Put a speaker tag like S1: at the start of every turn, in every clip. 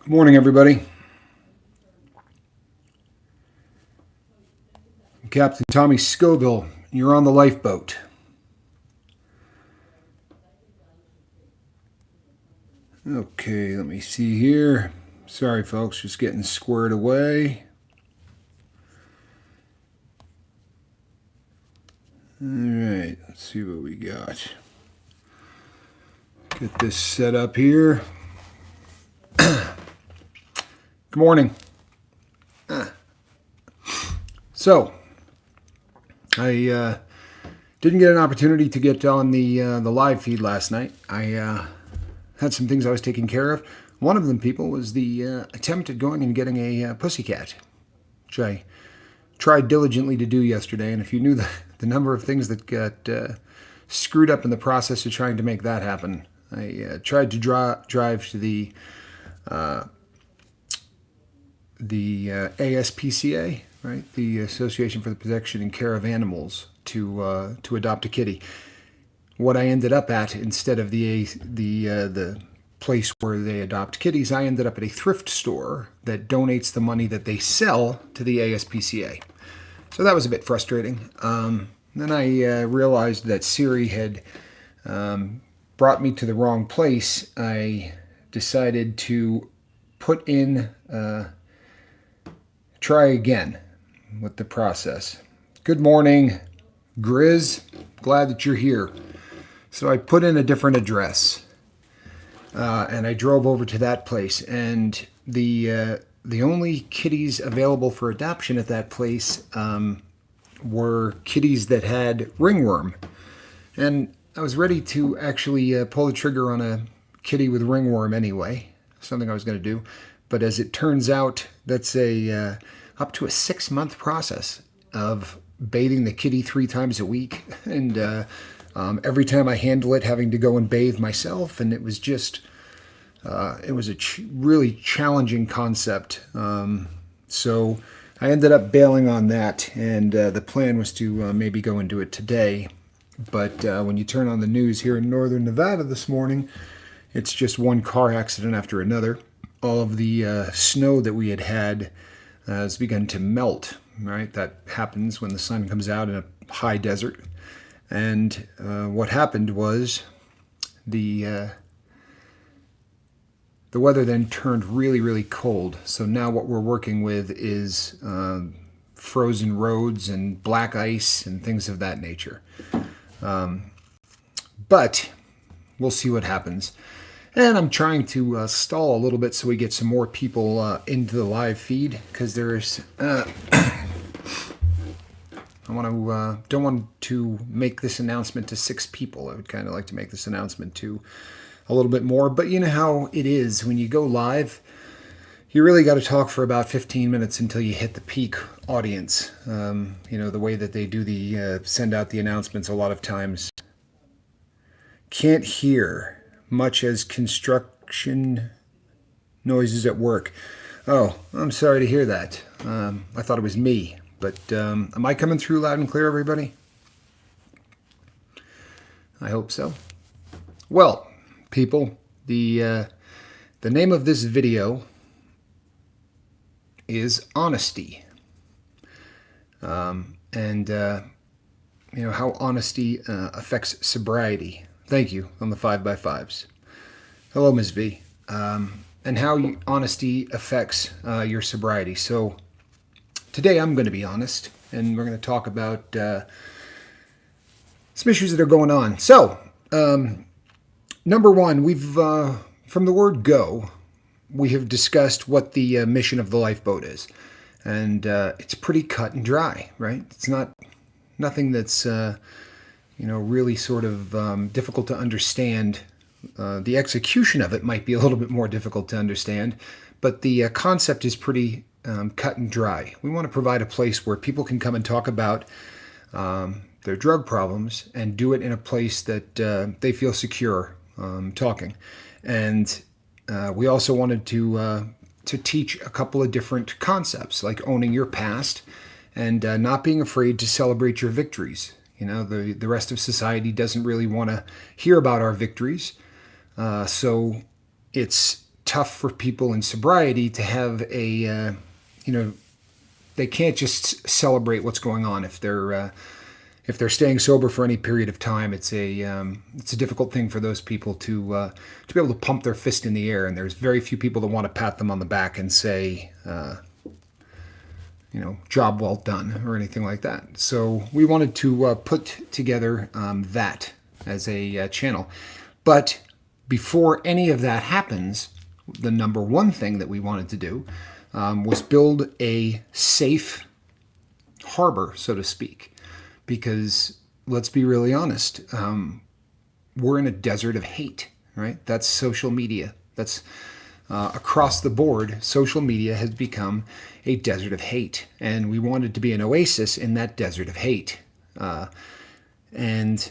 S1: Good morning, everybody. I'm Captain Tommy Scoville. You're on the lifeboat. Okay, let me see here. Sorry, folks, just getting squared away. All right, let's see what we got. Get this set up here. Good morning. So, I didn't get an opportunity to get on the live feed last night. I had some things I was taking care of. One of them, people, was the attempt at going and getting a pussycat, which I tried diligently to do yesterday. And if you knew the number of things that got screwed up in the process of trying to make that happen, I tried to drive to the ASPCA, right, the Association for the Protection and Care of Animals, to adopt a kitty. What I ended up at, instead of the place where they adopt kitties, I ended up at a thrift store that donates the money that they sell to the ASPCA. So that was a bit frustrating. Then I realized that Siri had brought me to the wrong place. I decided to put in, try again with the process. Good morning, Grizz. Glad that you're here. So I put in a different address, and I drove over to that place. And the only kitties available for adoption at that place were kitties that had ringworm. And I was ready to actually pull the trigger on a kitty with ringworm anyway, something I was going to do. But as it turns out, that's a up to a 6-month process of bathing the kitty 3 times a week, and every time I handle it, having to go and bathe myself, and it was just, it was a really challenging concept. So I ended up bailing on that, and the plan was to maybe go and do it today. But when you turn on the news here in northern Nevada this morning, it's just one car accident after another. All of the snow that we had has begun to melt, right? That happens when the sun comes out in a high desert. And what happened was the weather then turned really, really cold. So now what we're working with is frozen roads and black ice and things of that nature. But we'll see what happens. And I'm trying to stall a little bit so we get some more people into the live feed, because there's don't want to make this announcement to 6 people. I would kind of like to make this announcement to a little bit more. But you know how it is when you go live. You really got to talk for about 15 minutes until you hit the peak audience. You know, the way that they do the send out the announcements a lot of times. Can't hear much as construction noises at work. Oh, I'm sorry to hear that. I thought it was me. But am I coming through loud and clear, everybody? I hope so. Well, people, the name of this video is Honesty. And you know, how honesty affects sobriety. Thank you on the 5x5s. Hello, Ms. V. And how honesty affects your sobriety. So today I'm going to be honest, and we're going to talk about some issues that are going on. So, number one, we've, from the word go, we have discussed what the mission of the lifeboat is. And it's pretty cut and dry, right? It's nothing that's, you know, really sort of difficult to understand. The execution of it might be a little bit more difficult to understand, but the concept is pretty cut and dry. We want to provide a place where people can come and talk about their drug problems and do it in a place that they feel secure talking. And we also wanted to teach a couple of different concepts, like owning your past and not being afraid to celebrate your victories. You know, the rest of society doesn't really want to hear about our victories. So it's tough for people in sobriety to have a, they can't just celebrate what's going on if they're staying sober for any period of time. It's a difficult thing for those people to be able to pump their fist in the air, and there's very few people that want to pat them on the back and say, job well done or anything like that. So we wanted to put together that as a channel. But before any of that happens, the number one thing that we wanted to do was build a safe harbor, so to speak. Because let's be really honest, we're in a desert of hate, right? That's social media. That's across the board. Social media has become a desert of hate, and we wanted to be an oasis in that desert of hate. And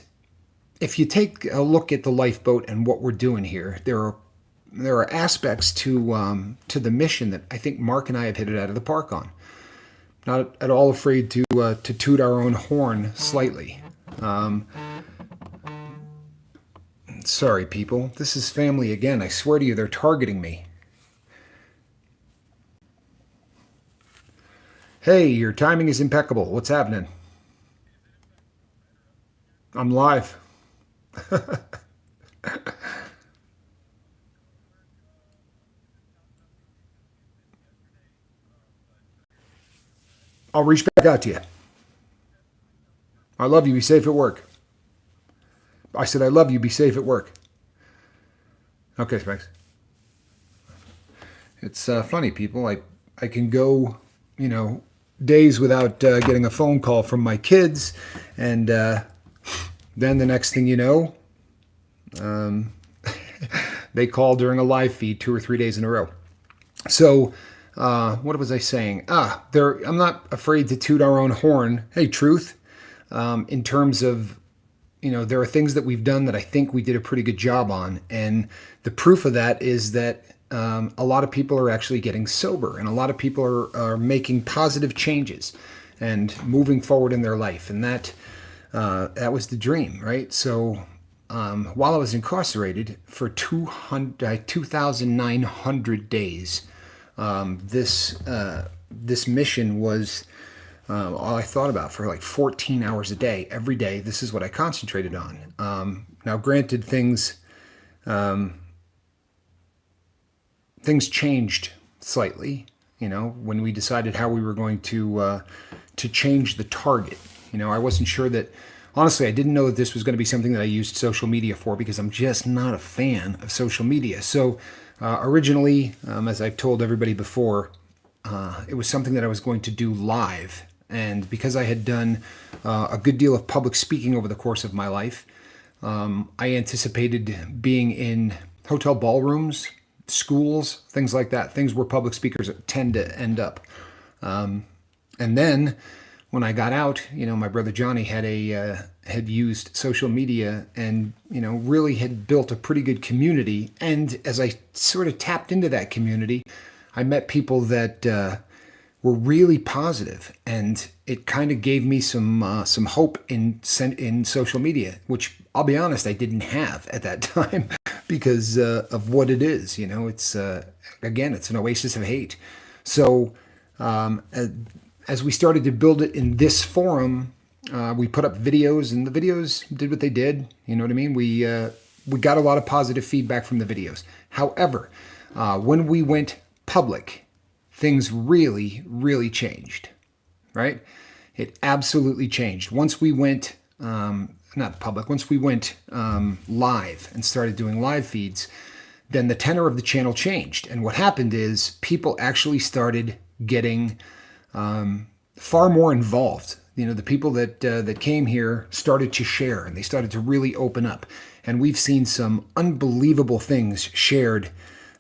S1: if you take a look at the lifeboat and what we're doing here, there are aspects to the mission that I think Mark and I have hit it out of the park on. Not at all afraid to toot our own horn slightly. Sorry, people. This is family again. I swear to you, they're targeting me. Hey, your timing is impeccable. What's happening? I'm live. I'll reach back out to you. I love you. Be safe at work. I said I love you. Be safe at work. Okay, Specs. It's funny, people. I can go, days without getting a phone call from my kids, and then the next thing you know, they call during a live feed 2 or 3 days in a row. So what was I saying? I'm not afraid to toot our own horn. Hey, truth. In terms of, there are things that we've done that I think we did a pretty good job on. And the proof of that is that a lot of people are actually getting sober, and a lot of people are making positive changes and moving forward in their life. And that was the dream, right? So while I was incarcerated for 2,900 days, this mission was all I thought about for like 14 hours a day, every day. This is what I concentrated on. Now, granted, things changed slightly, when we decided how we were going to change the target. I wasn't sure that, honestly, I didn't know that this was going to be something that I used social media for, because I'm just not a fan of social media. So originally, as I've told everybody before, it was something that I was going to do live. And because I had done a good deal of public speaking over the course of my life, I anticipated being in hotel ballrooms, schools, things like that, things where public speakers tend to end up. And then when I got out, my brother Johnny had used social media and, really had built a pretty good community. And as I sort of tapped into that community, I met people that were really positive, and it kind of gave me some hope in social media, which I'll be honest, I didn't have at that time because of what it is. It's again, it's an oasis of hate. So as we started to build it in this forum, we put up videos, and the videos did what they did. You know what I mean? We got a lot of positive feedback from the videos. However, when we went public, things really, really changed, right? It absolutely changed. Once we went, not public, once we went live and started doing live feeds, then the tenor of the channel changed. And what happened is people actually started getting far more involved. The people that came here started to share, and they started to really open up. And we've seen some unbelievable things shared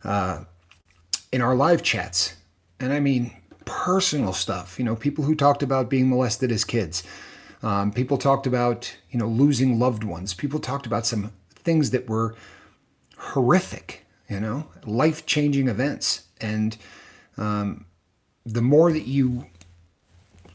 S1: in our live chats. And I mean, personal stuff, people who talked about being molested as kids. People talked about, losing loved ones. People talked about some things that were horrific, life-changing events. And the more that you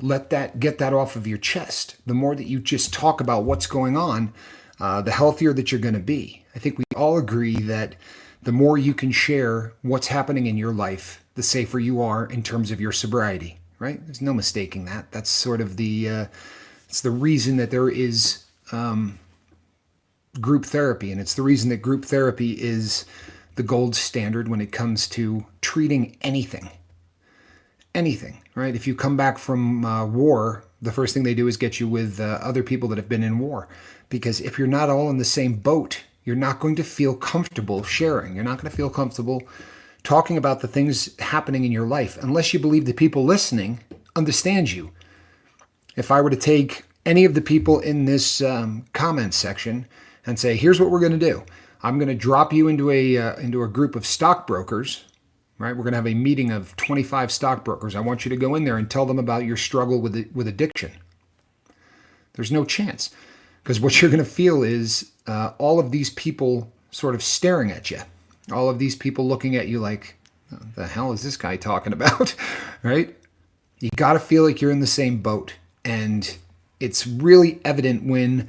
S1: get that off of your chest, the more that you just talk about what's going on, the healthier that you're going to be. I think we all agree that the more you can share what's happening in your life, the safer you are in terms of your sobriety, right? There's no mistaking that. That's sort of it's the reason that there is group therapy, and it's the reason that group therapy is the gold standard when it comes to treating anything. Anything, right? If you come back from war, the first thing they do is get you with other people that have been in war. Because if you're not all in the same boat, you're not going to feel comfortable sharing. You're not going to feel comfortable talking about the things happening in your life unless you believe the people listening understand you. If I were to take any of the people in this comment section and say, here's what we're going to do. I'm going to drop you into a group of stockbrokers, right? We're going to have a meeting of 25 stockbrokers. I want you to go in there and tell them about your struggle with addiction. There's no chance, because what you're going to feel is all of these people sort of staring at you, all of these people looking at you like, what the hell is this guy talking about, right? You got to feel like you're in the same boat, and it's really evident when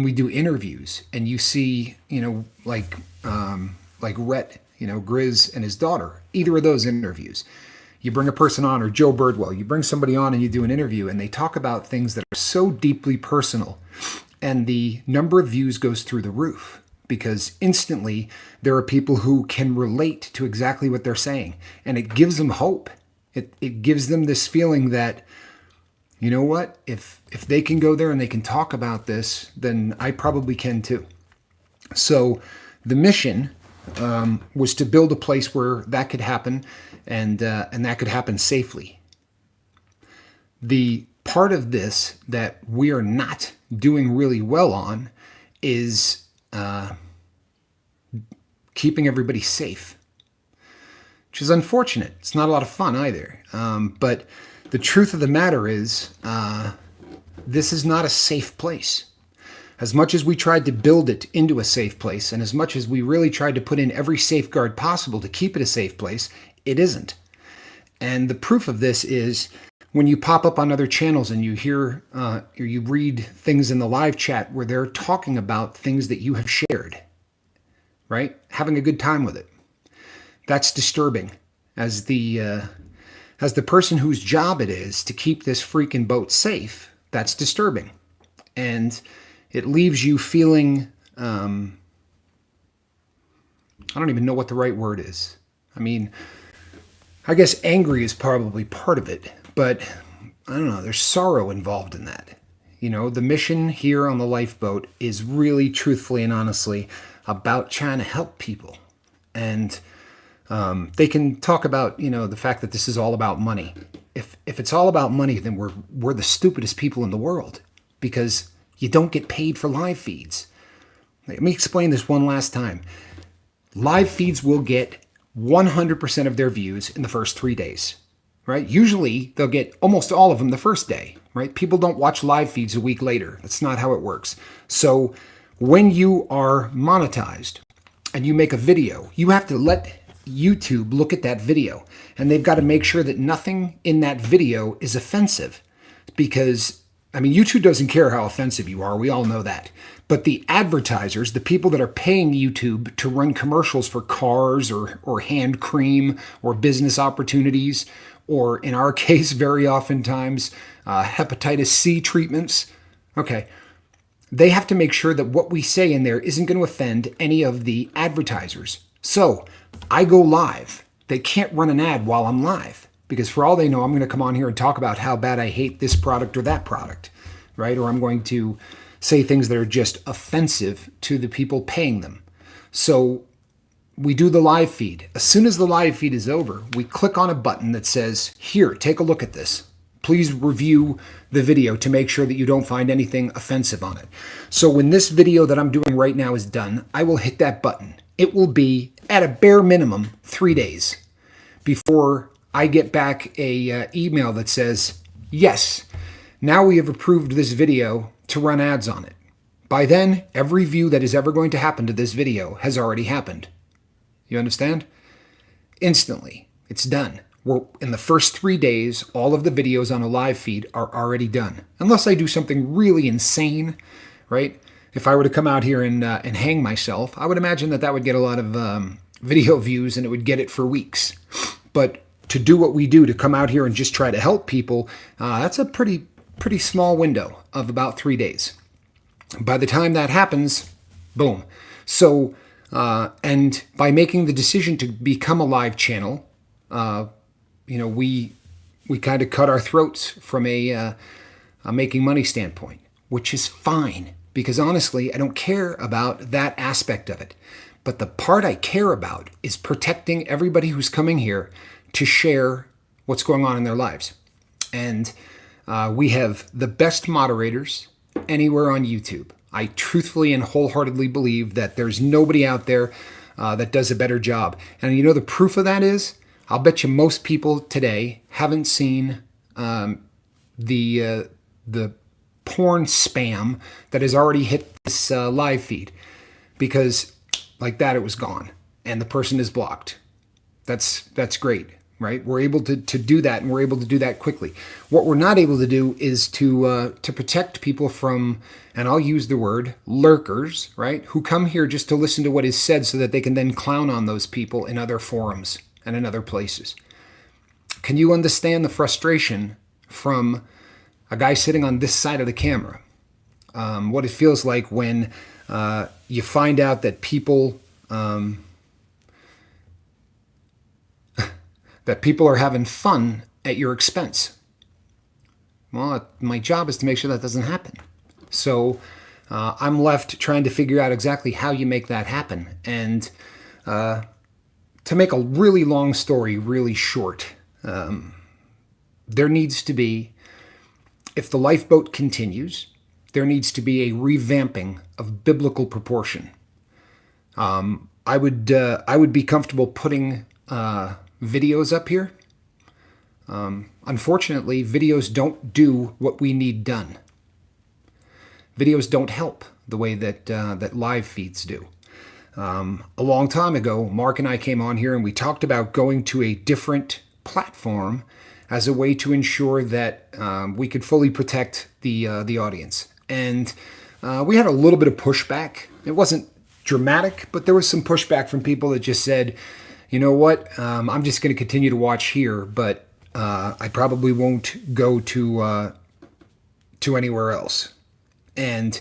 S1: we do interviews and you see, like Rhett, Grizz and his daughter, either of those interviews. You bring a person on, or Joe Birdwell, you bring somebody on and you do an interview and they talk about things that are so deeply personal, and the number of views goes through the roof because instantly there are people who can relate to exactly what they're saying, and it gives them hope. It gives them this feeling that, you know what, if they can go there and they can talk about this, then I probably can too. So the mission was to build a place where that could happen, and that could happen safely. The part of this that we are not doing really well on is keeping everybody safe, which is unfortunate. It's not a lot of fun either. But the truth of the matter is, this is not a safe place. As much as we tried to build it into a safe place, and as much as we really tried to put in every safeguard possible to keep it a safe place, it isn't. And the proof of this is when you pop up on other channels and you hear or you read things in the live chat where they're talking about things that you have shared, right? Having a good time with it. That's disturbing. As the person whose job it is to keep this freaking boat safe, that's disturbing. And it leaves you feeling, I don't even know what the right word is. I mean, I guess angry is probably part of it, but I don't know, there's sorrow involved in that. The mission here on the lifeboat is really, truthfully and honestly, about trying to help people. And they can talk about, the fact that this is all about money. If it's all about money, then we're the stupidest people in the world, because you don't get paid for live feeds. Let me explain this one last time. Live feeds will get 100% of their views in the first 3 days, right? Usually they'll get almost all of them the first day, right? People don't watch live feeds a week later. That's not how it works. So when you are monetized and you make a video, you have to let YouTube look at that video, and they've got to make sure that nothing in that video is offensive, because YouTube doesn't care how offensive you are. We all know that. But the advertisers, the people that are paying YouTube to run commercials for cars or hand cream or business opportunities, or in our case, very oftentimes, hepatitis C treatments, okay, they have to make sure that what we say in there isn't going to offend any of the advertisers. So I go live. They can't run an ad while I'm live, because for all they know, I'm going to come on here and talk about how bad I hate this product or that product, right? Or I'm going to say things that are just offensive to the people paying them. So we do the live feed. As soon as the live feed is over, we click on a button that says, here, take a look at this. Please review the video to make sure that you don't find anything offensive on it. So when this video that I'm doing right now is done, I will hit that button. It will be, at a bare minimum, 3 days before I get back a email that says, yes, now we have approved this video to run ads on it. By then, every view that is ever going to happen to this video has already happened. You understand? Instantly. It's done. In the first 3 days, all of the videos on a live feed are already done. Unless I do something really insane, right? if I were to come out here and hang myself, I would imagine that would get a lot of video views and it would get it for weeks. But to do what we do, to come out here and just try to help people, that's a pretty small window of about 3 days. By the time that happens, boom. So, and by making the decision to become a live channel, we kind of cut our throats from a making money standpoint, which is fine, because honestly, I don't care about that aspect of it. But the part I care about is protecting everybody who's coming here to share what's going on in their lives. And we have the best moderators anywhere on YouTube. I truthfully and wholeheartedly believe that there's nobody out there that does a better job. And you know the proof of that is, I'll bet you most people today haven't seen the porn spam that has already hit this live feed, because like that it was gone and the person is blocked. That's great, right? We're able to do that, and we're able to do that quickly. What we're not able to do is to protect people from, and I'll use the word lurkers, right? Who come here just to listen to what is said so that they can then clown on those people in other forums and in other places. Can you understand the frustration from a guy sitting on this side of the camera? What it feels like when you find out that people are having fun at your expense. Well, my job is to make sure that doesn't happen. So I'm left trying to figure out exactly how you make that happen. And to make a really long story really short, there needs to be, if the lifeboat continues, there needs to be a revamping of biblical proportion. I would be comfortable putting videos up here. Unfortunately, videos don't do what we need done. Videos don't help the way that live feeds do. A long time ago, Mark and I came on here and we talked about going to a different platform as a way to ensure that we could fully protect the audience. And we had a little bit of pushback. It wasn't dramatic, but there was some pushback from people that just said, you know what, I'm just going to continue to watch here, but I probably won't go to anywhere else. And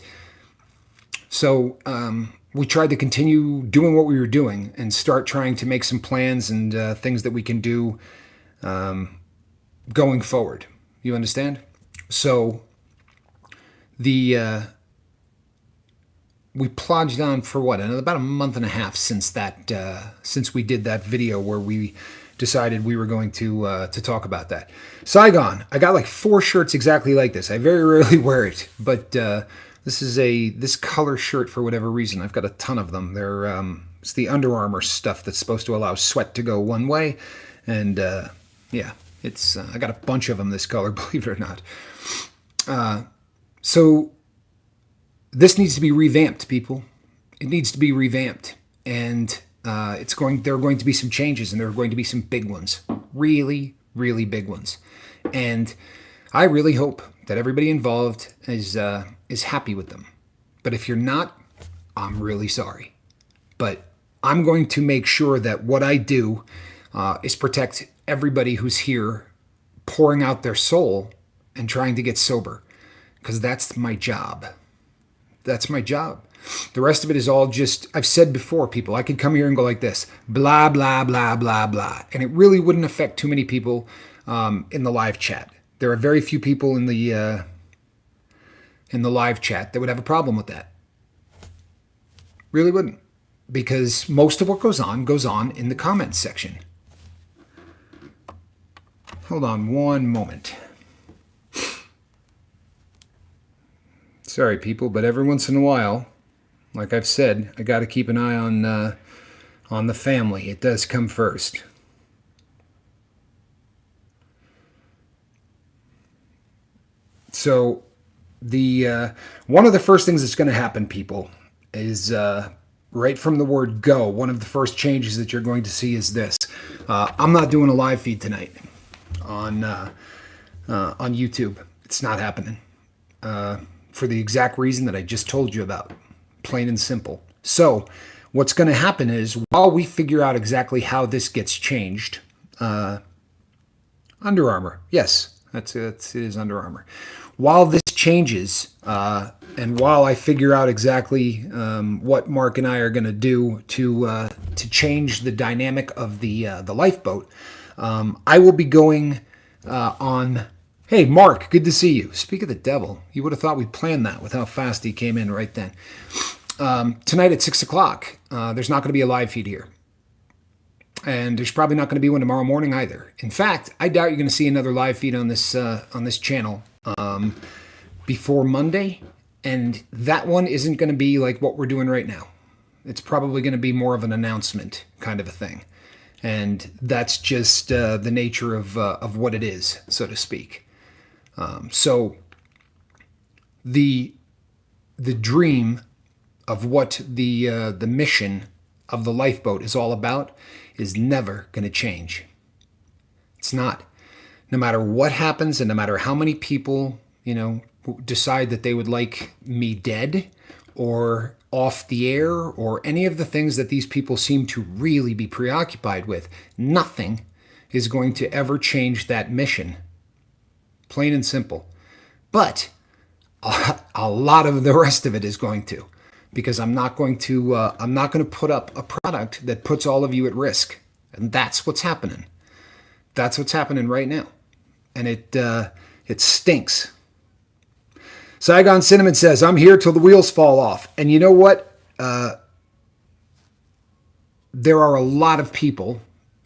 S1: so we tried to continue doing what we were doing and start trying to make some plans and things that we can do going forward. You understand? So we plunged on for what, about a month and a half since we did that video where we decided we were going to talk about that. Saigon, I got like 4 shirts exactly like this. I very rarely wear it, but this is this color shirt for whatever reason. I've got a ton of them. They're it's the Under Armour stuff that's supposed to allow sweat to go one way, and yeah, it's I got a bunch of them this color, believe it or not. So this needs to be revamped, people. It needs to be revamped, and there are going to be some changes, and there are going to be some big ones, really, really big ones. And I really hope that everybody involved is happy with them. But if you're not, I'm really sorry. But I'm going to make sure that what I do is protect everybody who's here pouring out their soul and trying to get sober, because that's my job. That's my job. The rest of it is all just, I've said before, people, I could come here and go like this, blah, blah, blah, blah, blah. And it really wouldn't affect too many people in the live chat. There are very few people in the live chat that would have a problem with that. Really wouldn't. Because most of what goes on in the comments section. Hold on one moment. Sorry, people, but every once in a while, like I've said, I got to keep an eye on the family. It does come first. So the one of the first things that's going to happen, people, is right from the word go. One of the first changes that you're going to see is this. I'm not doing a live feed tonight on YouTube. It's not happening. for the exact reason that I just told you about. Plain and simple. So what's going to happen is while we figure out exactly how this gets changed, Under Armour. Yes, it is Under Armour. While this changes, and while I figure out exactly what Mark and I are going to do to change the dynamic of the lifeboat, I will be going on. Hey, Mark, good to see you. Speak of the devil, you would have thought we planned that with how fast he came in right then. Tonight at 6 o'clock, there's not going to be a live feed here. And there's probably not going to be one tomorrow morning either. In fact, I doubt you're going to see another live feed on this channel before Monday. And that one isn't going to be like what we're doing right now. It's probably going to be more of an announcement kind of a thing. And that's just the nature of what it is, so to speak. So the dream of what the mission of the lifeboat is all about is never going to change. It's not. No matter what happens and no matter how many people, decide that they would like me dead or off the air or any of the things that these people seem to really be preoccupied with, nothing is going to ever change that mission. Plain and simple. But a lot of the rest of it is going to. Because I'm not going to put up a product that puts all of you at risk. And that's what's happening. That's what's happening right now. And it stinks. Saigon Cinnamon says, I'm here till the wheels fall off. And you know what? There are a lot of people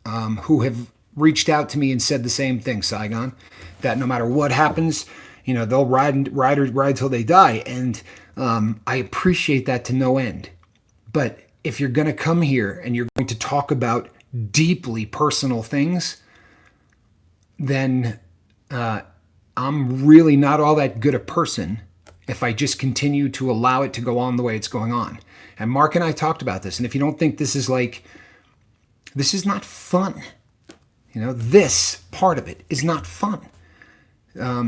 S1: who have reached out to me and said the same thing, Saigon, that no matter what happens, they'll ride till they die. And I appreciate that to no end. But if you're going to come here and you're going to talk about deeply personal things, then I'm really not all that good a person if I just continue to allow it to go on the way it's going on. And Mark and I talked about this. And if you don't think this is not fun, this part of it is not fun.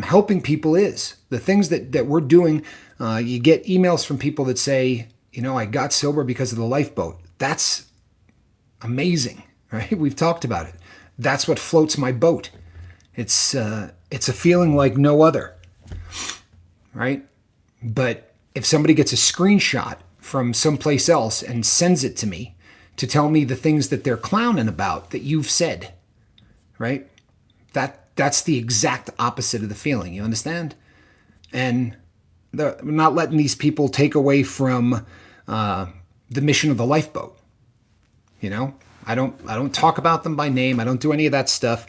S1: Helping people is. The things that we're doing, you get emails from people that say, I got sober because of the lifeboat. That's amazing, right? We've talked about it. That's what floats my boat. It's a feeling like no other, right? But if somebody gets a screenshot from someplace else and sends it to me to tell me the things that they're clowning about that you've said, right? That's the exact opposite of the feeling. You understand? And we're not letting these people take away from the mission of the lifeboat. I don't talk about them by name. I don't do any of that stuff.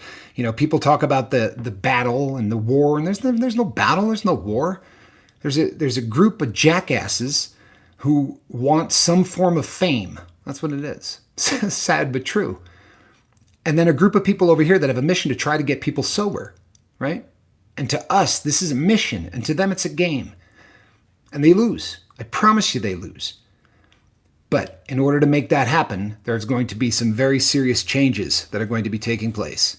S1: People talk about the battle and the war, and there's no battle. There's no war. There's a group of jackasses who want some form of fame. That's what it is. Sad but true. And then a group of people over here that have a mission to try to get people sober, right? And to us, this is a mission, and to them, it's a game. And they lose. I promise you they lose. But in order to make that happen, there's going to be some very serious changes that are going to be taking place.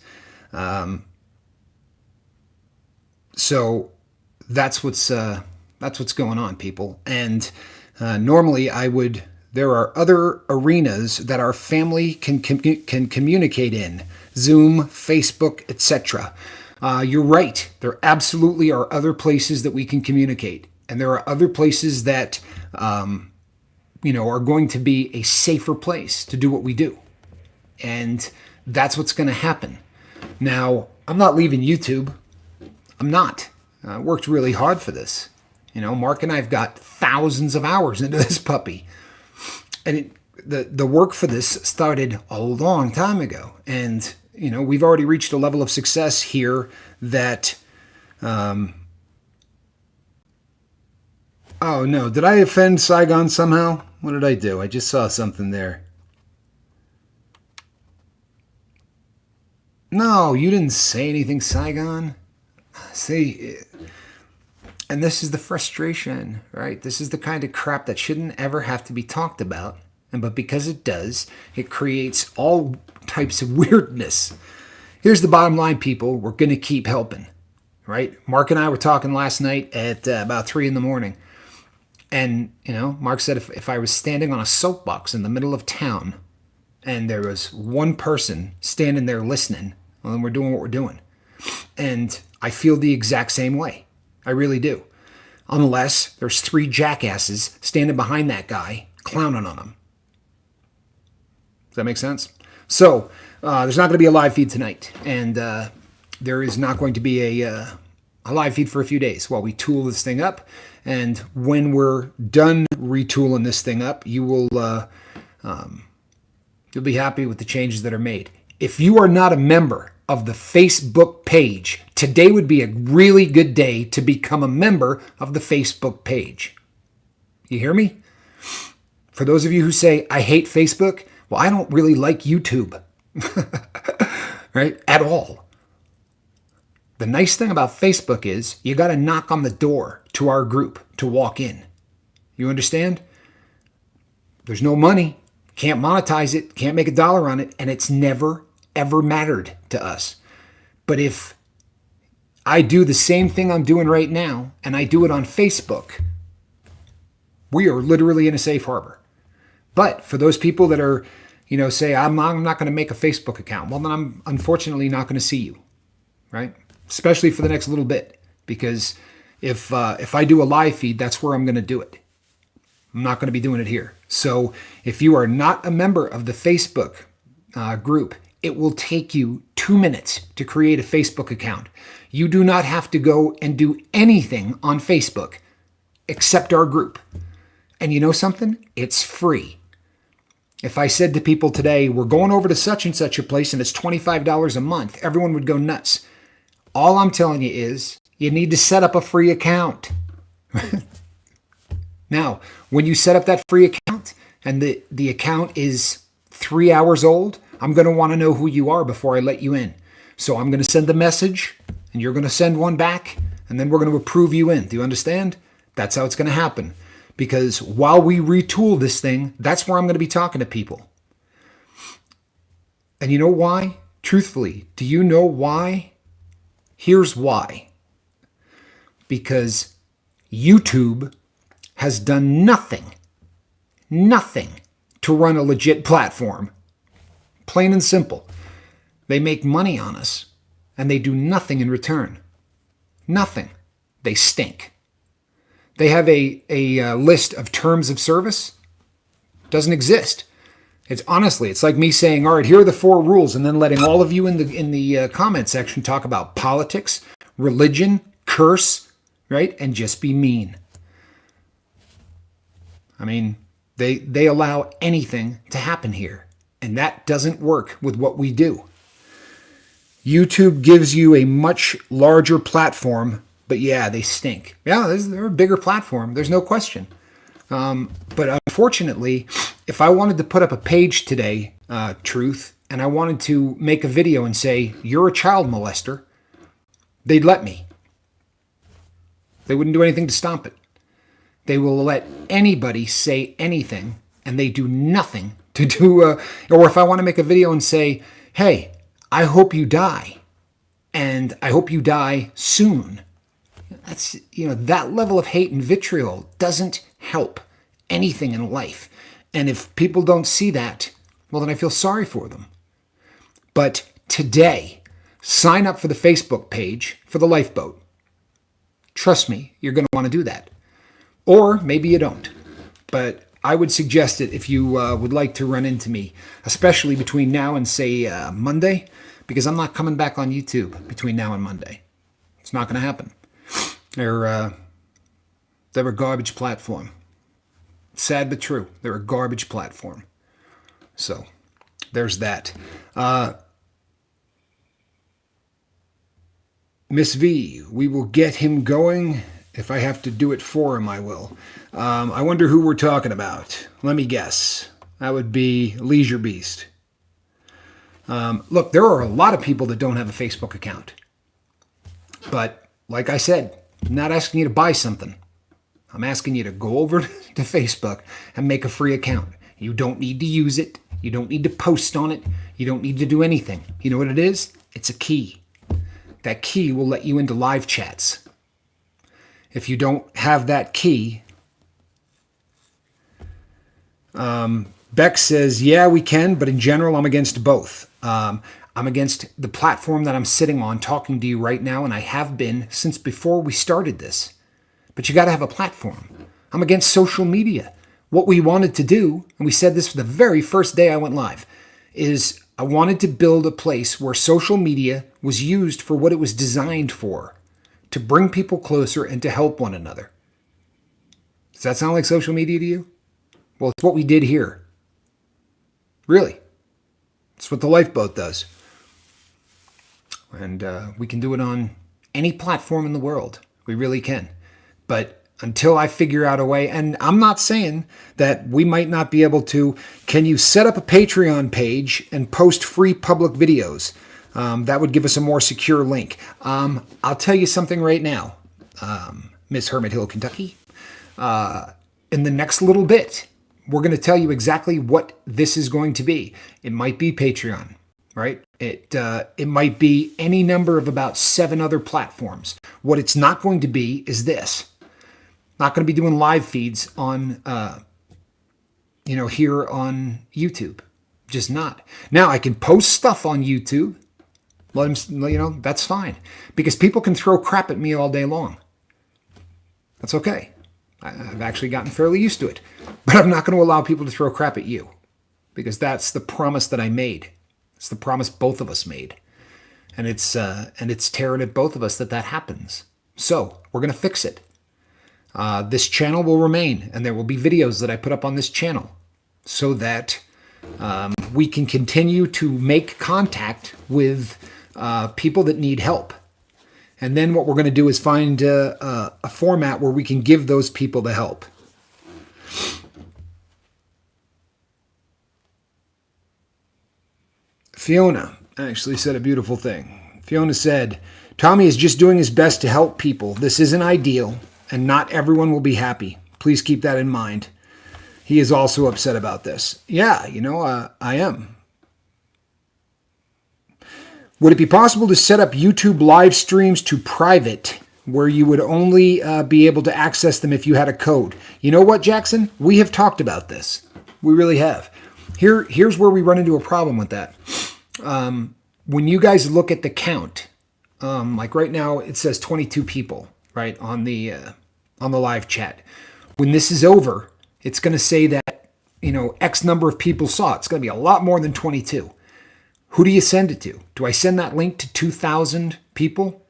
S1: So that's what's going on, people. And normally there are other arenas that our family can communicate in. Zoom, Facebook, etc. You're right. There absolutely are other places that we can communicate. And there are other places that, are going to be a safer place to do what we do. And that's what's going to happen. Now, I'm not leaving YouTube. I'm not. I worked really hard for this. Mark and I have got thousands of hours into this puppy. And the work for this started a long time ago. And, we've already reached a level of success here that... Oh, no. Did I offend Saigon somehow? What did I do? I just saw something there. No, you didn't say anything, Saigon. See, and this is the frustration, right? This is the kind of crap that shouldn't ever have to be talked about. But because it does, it creates all types of weirdness. Here's the bottom line, people. We're going to keep helping, right? Mark and I were talking last night at about 3 in the morning. And, Mark said if I was standing on a soapbox in the middle of town and there was one person standing there listening, well, then we're doing what we're doing. And I feel the exact same way. I really do. Unless there's 3 jackasses standing behind that guy clowning on him. Does that make sense? So, there's not going to be a live feed tonight. And there is not going to be a live feed for a few days while we tool this thing up. And when we're done retooling this thing up, you'll be happy with the changes that are made. If you are not a member of the Facebook page, today would be a really good day to become a member of the Facebook page. You hear me? For those of you who say, I hate Facebook, well, I don't really like YouTube, right? At all. The nice thing about Facebook is you got to knock on the door to our group to walk in. You understand? There's no money. Can't monetize it. Can't make $1 on it. And it's never, ever mattered to us. But if I do the same thing I'm doing right now and I do it on Facebook, we are literally in a safe harbor. But for those people that are, say, I'm not going to make a Facebook account, well, then I'm unfortunately not going to see you, right? Especially for the next little bit, because if I do a live feed, that's where I'm going to do it. I'm not going to be doing it here. So if you are not a member of the Facebook group, it will take you 2 minutes to create a Facebook account. You do not have to go and do anything on Facebook except our group. And you know something? It's free. If I said to people today, we're going over to such and such a place and it's $25 a month, everyone would go nuts. All I'm telling you is you need to set up a free account. Now, when you set up that free account and the account is 3 hours old, I'm going to want to know who you are before I let you in. So I'm going to send a message and you're going to send one back and then we're going to approve you in. Do you understand? That's how it's going to happen. Because while we retool this thing, that's where I'm going to be talking to people. And you know why? Truthfully, do you know why? Here's why. Because YouTube has done nothing to run a legit platform. Plain and simple. They make money on us, and they do nothing in return. Nothing. They stink. They have a list of terms of service. Doesn't exist. It's like me saying, all right, here are the 4 rules, and then letting all of you in the comment section talk about politics, religion, curse, right, and just be mean. I mean, they allow anything to happen here, and that doesn't work with what we do. YouTube gives you a much larger platform, but yeah, they stink. Yeah, they're a bigger platform. There's no question. But unfortunately, if I wanted to put up a page today, Truth, and I wanted to make a video and say, you're a child molester, they'd let me. They wouldn't do anything to stop it. They will let anybody say anything, and they do nothing to do, or if I want to make a video and say, hey, I hope you die, and I hope you die soon. That's, that level of hate and vitriol doesn't help anything in life. And if people don't see that, well, then I feel sorry for them. But today, sign up for the Facebook page for the Lifeboat. Trust me, you're going to want to do that. Or maybe you don't. But I would suggest it if you would like to run into me, especially between now and, say, Monday, because I'm not coming back on YouTube between now and Monday. It's not going to happen. They're a garbage platform. Sad but true. They're a garbage platform. So, there's that. Miss V, we will get him going. If I have to do it for him, I will. I wonder who we're talking about. Let me guess. That would be Leisure Beast. Look, there are a lot of people that don't have a Facebook account. But, like I said, I'm not asking you to buy something. I'm asking you to go over to Facebook and make a free account. You don't need to use it. You don't need to post on it. You don't need to do anything. You know what it is? It's a key. That key will let you into live chats. If you don't have that key, Beck says, yeah, we can, but in general, I'm against both. I'm against the platform that I'm sitting on talking to you right now, and I have been since before we started this. But you got to have a platform. I'm against social media. What we wanted to do, and we said this for the very first day I went live, is I wanted to build a place where social media was used for what it was designed for, to bring people closer and to help one another. Does that sound like social media to you? Well, it's what we did here. Really. It's what the lifeboat does. And we can do it on any platform in the world. We really can. But until I figure out a way, and I'm not saying that we might not be able to, can you set up a Patreon page and post free public videos? That would give us a more secure link. I'll tell you something right now, Miss Hermit Hill, Kentucky. In the next little bit, we're going to tell you exactly what this is going to be. It might be Patreon, right? It might be any number of about 7 other platforms. What it's not going to be is this. Not going to be doing live feeds on, here on YouTube. Just not. Now, I can post stuff on YouTube. Let them, that's fine. Because people can throw crap at me all day long. That's okay. I've actually gotten fairly used to it. But I'm not going to allow people to throw crap at you. Because that's the promise that I made. It's the promise both of us made. And it's tearing at both of us that happens. So, we're going to fix it. This channel will remain, and there will be videos that I put up on this channel so that we can continue to make contact with people that need help. And then what we're going to do is find a format where we can give those people the help. Fiona actually said a beautiful thing. Fiona said, Tommy is just doing his best to help people. This isn't ideal, and not everyone will be happy. Please keep that in mind. He is also upset about this. Yeah, I am. Would it be possible to set up YouTube live streams to private where you would only be able to access them if you had a code? You know what, Jackson? We have talked about this. We really have. Here's where we run into a problem with that. When you guys look at the count, like right now it says 22 people, right, on the live chat. When this is over, it's going to say that, X number of people saw it. It's going to be a lot more than 22. Who do you send it to? Do I send that link to 2,000 people?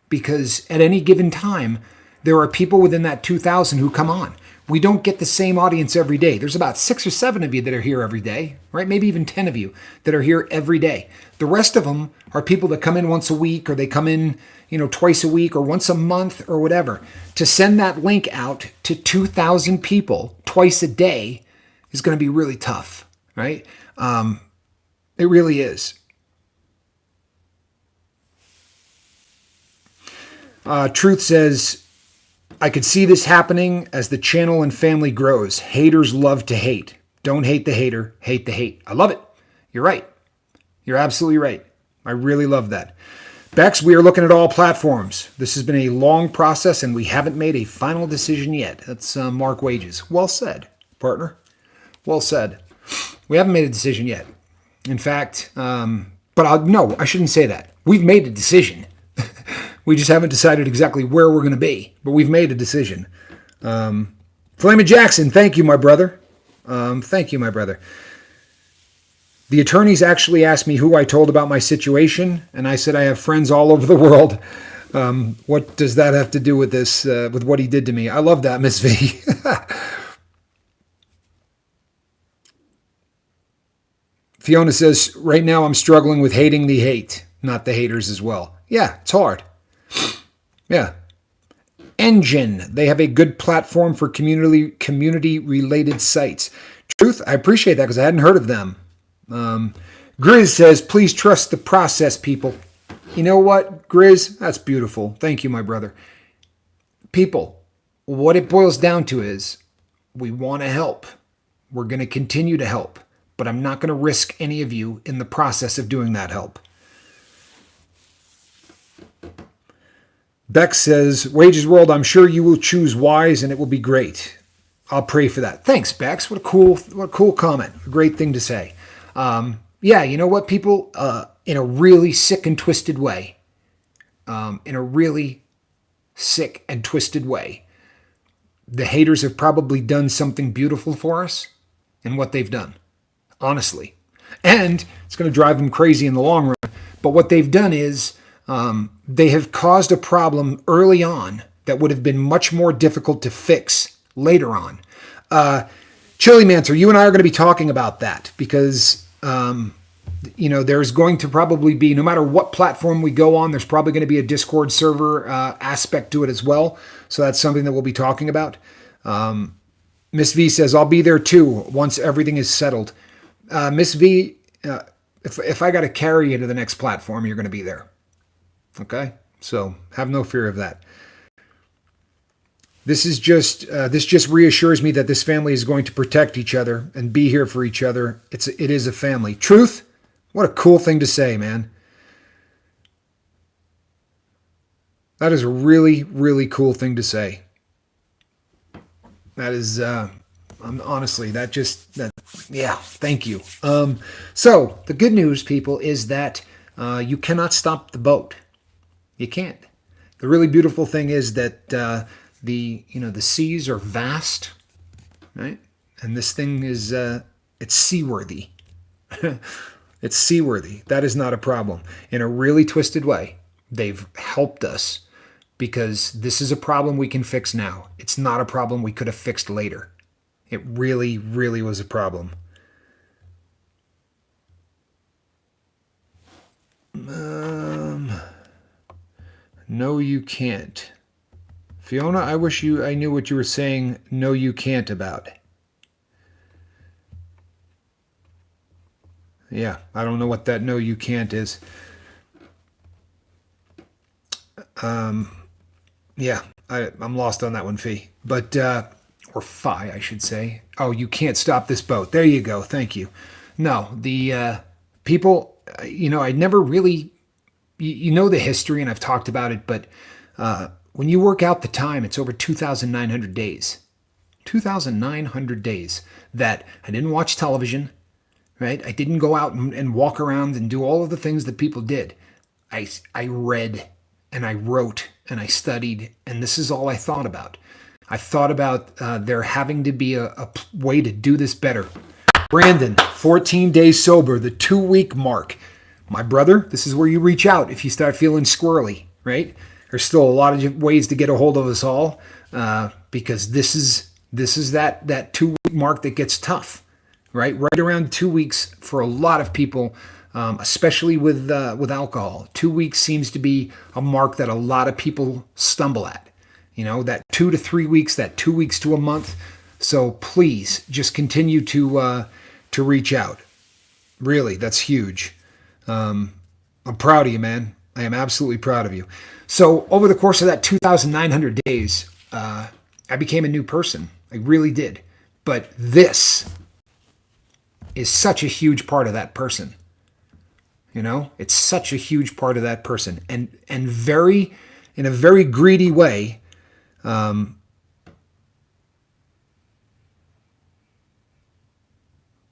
S1: Because at any given time, there are people within that 2,000 who come on. We don't get the same audience every day. There's about 6 or 7 of you that are here every day, right? Maybe even 10 of you that are here every day. The rest of them are people that come in once a week, or they come in, twice a week or once a month or whatever. To send that link out to 2,000 people twice a day is going to be really tough, right? It really is. Truth says, I could see this happening as the channel and family grows. Haters love to hate. Don't hate the hater, hate the hate. I love it. You're right. You're absolutely right. I really love that. Bex, we are looking at all platforms. This has been a long process, and we haven't made a final decision yet. That's Mark Wages. Well said, partner. Well said. We haven't made a decision yet. In fact, no, I shouldn't say that. We've made a decision. We just haven't decided exactly where we're going to be, but we've made a decision. Flamin' Jackson, thank you, my brother. Thank you, my brother. The attorneys actually asked me who I told about my situation, and I said I have friends all over the world. What does that have to do with this, with what he did to me? I love that, Miss V. Fiona says, right now I'm struggling with hating the hate, not the haters as well. Yeah, it's hard. Yeah. Engine. They have a good platform for community-related sites. Truth, I appreciate that because I hadn't heard of them. Grizz says, please trust the process, people. You know what, Grizz? That's beautiful. Thank you, my brother. People, what it boils down to is we want to help. We're going to continue to help, but I'm not going to risk any of you in the process of doing that help. Beck says, Wages World, I'm sure you will choose wise and it will be great. I'll pray for that. Thanks, Bex. What a cool comment. A great thing to say. Yeah, you know what, people? In a really sick and twisted way, in a really sick and twisted way, the haters have probably done something beautiful for us in what they've done, honestly. And it's going to drive them crazy in the long run. But what they've done is they have caused a problem early on that would have been much more difficult to fix later on. Chili Mancer, you and I are going to be talking about that because, there's going to probably be, no matter what platform we go on, there's probably going to be a Discord server aspect to it as well. So that's something that we'll be talking about. Miss V says, I'll be there too once everything is settled. Miss V, if I got to carry you to the next platform, you're going to be there. Okay? So have no fear of that. This just reassures me that this family is going to protect each other and be here for each other. It is a family. Truth? What a cool thing to say, man. That is a really, really cool thing to say. That is, honestly, yeah, thank you. So the good news, people, is that you cannot stop the boat. You can't. The really beautiful thing is that the seas are vast, right? And this thing is it's seaworthy. It's seaworthy. That is not a problem. In a really twisted way, they've helped us because this is a problem we can fix now. It's not a problem we could have fixed later. It really, really was a problem. No, you can't. Fiona, I wish I knew what you were saying no, you can't about. Yeah, I don't know what that no, you can't is. Yeah, I'm lost on that one, Fee. But, or Phi, I should say. Oh, you can't stop this boat. There you go. Thank you. No, the people, I never really, you know the history, and I've talked about it, but when you work out the time, it's over 2,900 days. 2,900 days that I didn't watch television, right? I didn't go out and walk around and do all of the things that people did. I read and I wrote and I studied, and this is all I thought about. I thought about there having to be a way to do this better. Brandon, 14 days sober, the 2-week mark. My brother, this is where you reach out if you start feeling squirrely, right? There's still a lot of ways to get a hold of us all because this is that 2-week mark that gets tough, right? Right around 2 weeks for a lot of people, especially with alcohol. 2 weeks seems to be a mark that a lot of people stumble at. That 2 to 3 weeks, that 2 weeks to a month. So please just continue to reach out. Really, that's huge. I'm proud of you, man. I am absolutely proud of you. So over the course of that 2,900 days, I became a new person. I really did. But this is such a huge part of that person. It's such a huge part of that person. And in a very greedy way,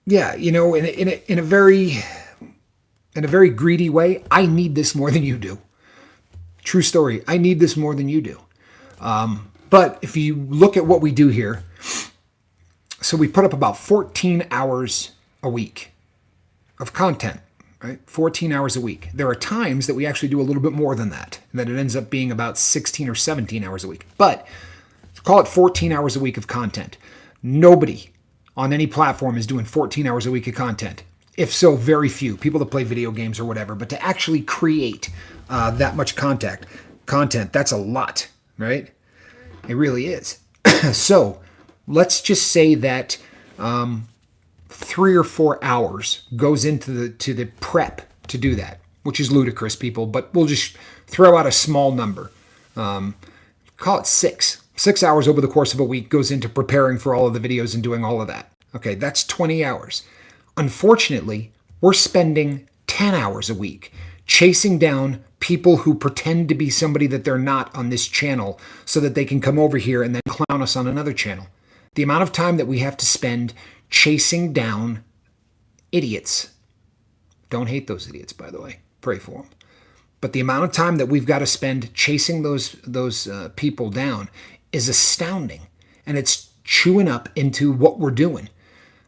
S1: yeah, in a very greedy way, I need this more than you do. True story. I need this more than you do. But if you look at what we do here, so we put up about 14 hours a week of content, right? 14 hours a week. There are times that we actually do a little bit more than that, and that it ends up being about 16 or 17 hours a week. But call it 14 hours a week of content. Nobody on any platform is doing 14 hours a week of content. If so, very few. People that play video games or whatever. But to actually create that much content, that's a lot, right? It really is. So let's just say that 3 or 4 hours goes into the prep to do that, which is ludicrous, people. But we'll just throw out a small number. Call it 6. 6 hours over the course of a week goes into preparing for all of the videos and doing all of that. Okay, that's 20 hours. Unfortunately, we're spending 10 hours a week chasing down people who pretend to be somebody that they're not on this channel so that they can come over here and then clown us on another channel. The amount of time that we have to spend chasing down idiots. Don't hate those idiots, by the way. Pray for them. But the amount of time that we've got to spend chasing those people down is astounding. And it's chewing up into what we're doing.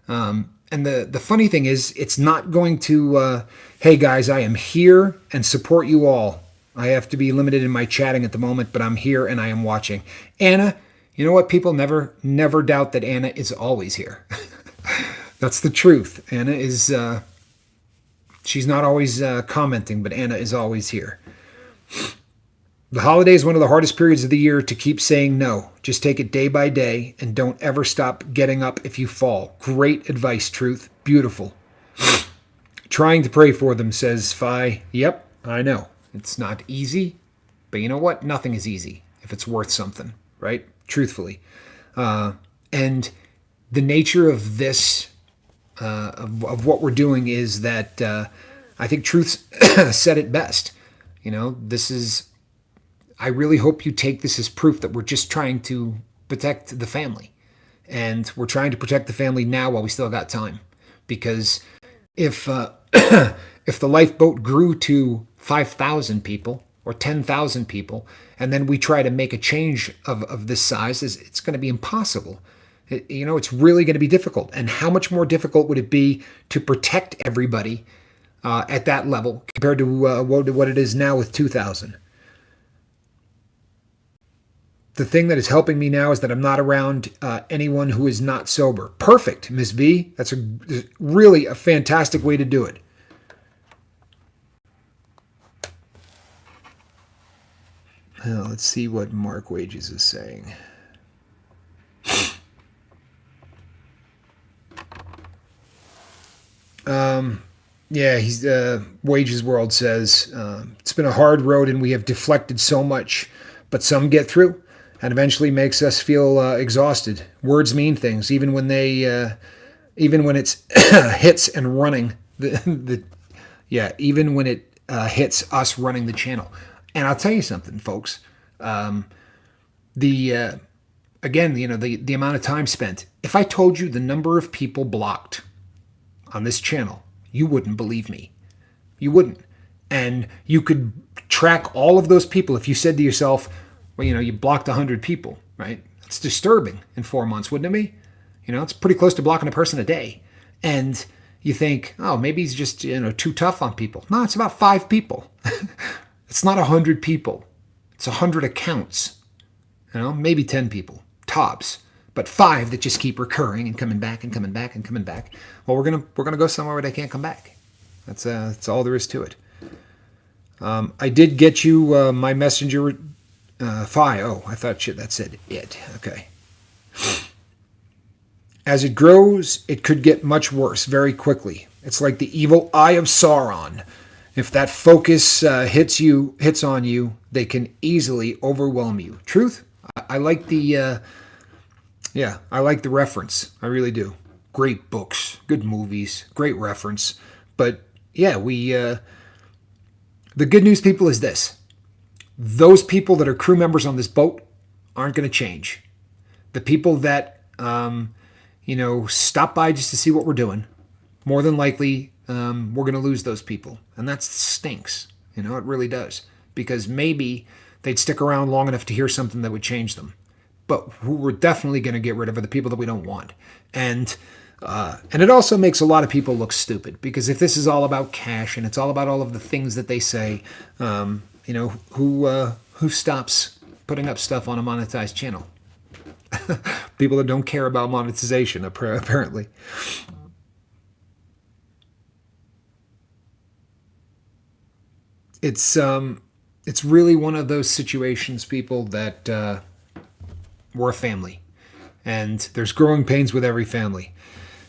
S1: And the funny thing is, it's not going to, hey guys, I am here and support you all. I have to be limited in my chatting at the moment, but I'm here and I am watching. Anna, you know what? People never doubt that Anna is always here. That's the truth. Anna is, she's not always commenting, but Anna is always here. The holiday is one of the hardest periods of the year to keep saying no. Just take it day by day and don't ever stop getting up if you fall. Great advice, Truth. Beautiful. Trying to pray for them, says Phi. Yep, I know. It's not easy, but you know what? Nothing is easy if it's worth something, right? Truthfully. And the nature of this, of what we're doing is that I think Truth said it best. You know, this is... I really hope you take this as proof that we're just trying to protect the family. And we're trying to protect the family now while we still got time. Because if if the lifeboat grew to 5,000 people or 10,000 people, and then we try to make a change of this size, it's going to be impossible. It's really going to be difficult. And how much more difficult would it be to protect everybody at that level compared to what it is now with 2,000? The thing that is helping me now is that I'm not around anyone who is not sober. Perfect, Miss V. That's really a fantastic way to do it. Well, let's see what Mark Wages is saying. Yeah, he's Wages World says, it's been a hard road and we have deflected so much, but some get through. And eventually makes us feel exhausted. Words mean things, even when it's hits and running even when it hits us running the channel. And I'll tell you something, folks. Again, the amount of time spent. If I told you the number of people blocked on this channel, you wouldn't believe me. You wouldn't. And you could track all of those people if you said to yourself, well, you blocked 100 people, right? It's disturbing in 4 months, wouldn't it be? It's pretty close to blocking a person a day. And you think, oh, maybe he's just, too tough on people. No, it's about 5 people. It's not 100 people. It's 100 accounts. Maybe 10 people, tops. But 5 that just keep recurring and coming back and coming back and coming back. Well, we're gonna go somewhere where they can't come back. That's all there is to it. I did get you my messenger. Phi. Oh, I thought that said it. Okay. As it grows, it could get much worse very quickly. It's like the evil eye of Sauron. If that focus hits on you, they can easily overwhelm you. Truth? I like the I like the reference. I really do. Great books, good movies, great reference. But yeah, the good news, people, is this. Those people that are crew members on this boat aren't going to change. The people that, stop by just to see what we're doing, more than likely, we're going to lose those people. And that stinks. It really does. Because maybe they'd stick around long enough to hear something that would change them. But who we're definitely going to get rid of are the people that we don't want. And it also makes a lot of people look stupid. Because if this is all about cash and it's all about all of the things that they say, who stops putting up stuff on a monetized channel? People that don't care about monetization, apparently. It's really one of those situations, people, that we're a family. And there's growing pains with every family.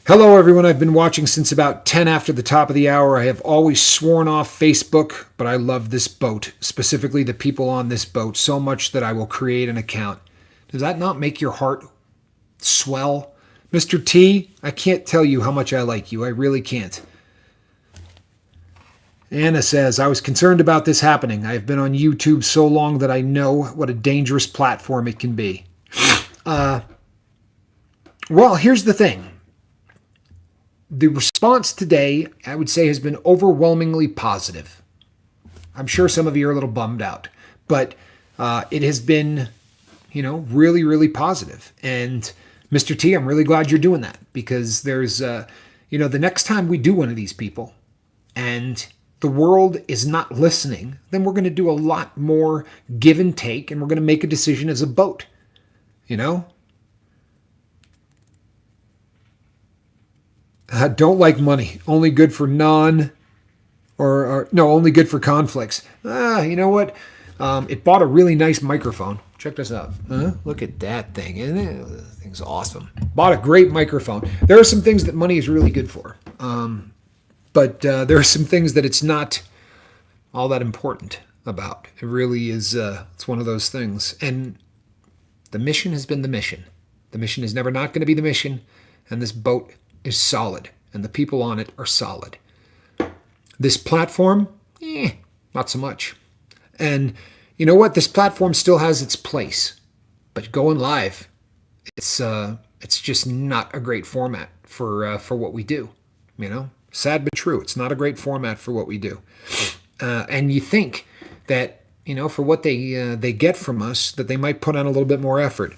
S1: Hello, everyone. I've been watching since about 10 after the top of the hour. I have always sworn off Facebook, but I love this boat, specifically the people on this boat, so much that I will create an account. Does that not make your heart swell? Mr. T, I can't tell you how much I like you. I really can't. Anna says, I was concerned about this happening. I have been on YouTube so long that I know what a dangerous platform it can be. Well, here's the thing. The response today, I would say, has been overwhelmingly positive. I'm sure some of you are a little bummed out, but it has been, really, really positive. And Mr. T, I'm really glad you're doing that, because there's, the next time we do one of these people and the world is not listening, then we're going to do a lot more give and take, and we're going to make a decision as a boat, Don't like money. Only good for only good for conflicts. You know what? It bought a really nice microphone. Check this out. Look at that thing. Isn't it? The thing's awesome. Bought a great microphone. There are some things that money is really good for. But there are some things that it's not all that important about. It really is, it's one of those things. And the mission has been the mission. The mission is never not going to be the mission. And this boat is solid. And the people on it are solid. This platform, not so much. And you know what? This platform still has its place. But going live, it's just not a great format for what we do. Sad but true. It's not a great format for what we do. And you think that, for what they get from us, that they might put on a little bit more effort.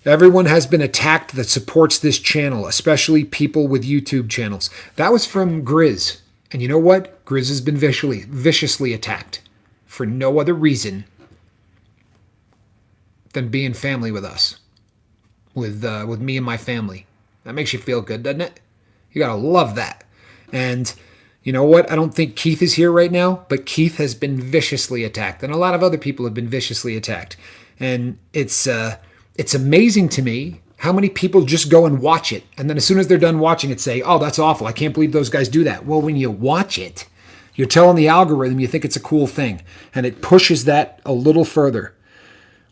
S1: Everyone has been attacked that supports this channel, especially people with YouTube channels. That was from Grizz. And you know what? Grizz has been viciously attacked for no other reason than being family with us, with me and my family. That makes you feel good, doesn't it? You gotta love that. And you know what? I don't think Keith is here right now, but Keith has been viciously attacked, and a lot of other people have been viciously attacked. And it's amazing to me how many people just go and watch it, and then as soon as they're done watching it, say, "Oh, that's awful! I can't believe those guys do that." Well, when you watch it, you're telling the algorithm you think it's a cool thing, and it pushes that a little further.